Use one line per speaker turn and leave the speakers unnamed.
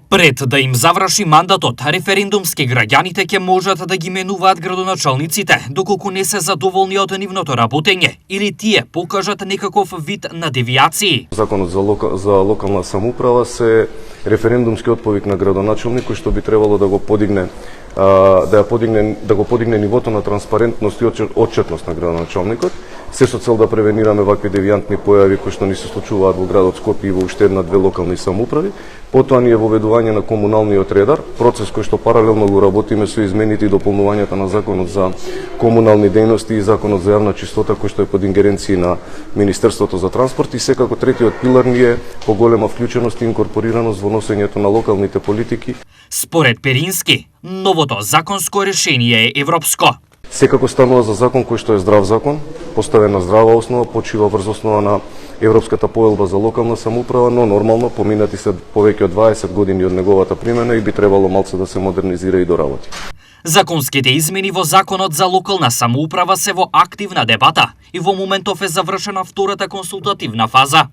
Пред да им заврши мандатот, референдумски граѓаните ќе можат да ги менуваат градоначалниците, доколку не се задоволни од нивното работење или тие покажат некаков вид на девијации.
Законот за локална самоуправа се референдумскиот повик на градоначалник кој што би требало да го подигне да го подигне нивото на транспарентност и отчетност на градоначалникот, се со цел да превенираме вакви девијантни појави кои што ни се случуваат во градот Скопје и во уште една-две локални самоуправи. Потоа ни е воведување на комуналниот редар, процес кој што паралелно го работиме со измените и дополнувањата на Законот за комунални дејности и Законот за јавна чистота кој што е под ингеренција на Министерството за транспорт, и секако третиот пилар ни е поголема вклученост и инкорпорираност во носењето на локалните политики.
Според Перински, новото законско решение е европско.
Секако станува за закон кој што е здрав закон, поставен на здрава основа, почива врз основа на Европската поелба за локална самоуправа, но нормално поминати се повеќе од 20 години од неговата примена и би требало малце да се модернизира и доработи.
Законските измени во Законот за локална самоуправа се во активна дебата и во моментов е завршена втората консултативна фаза.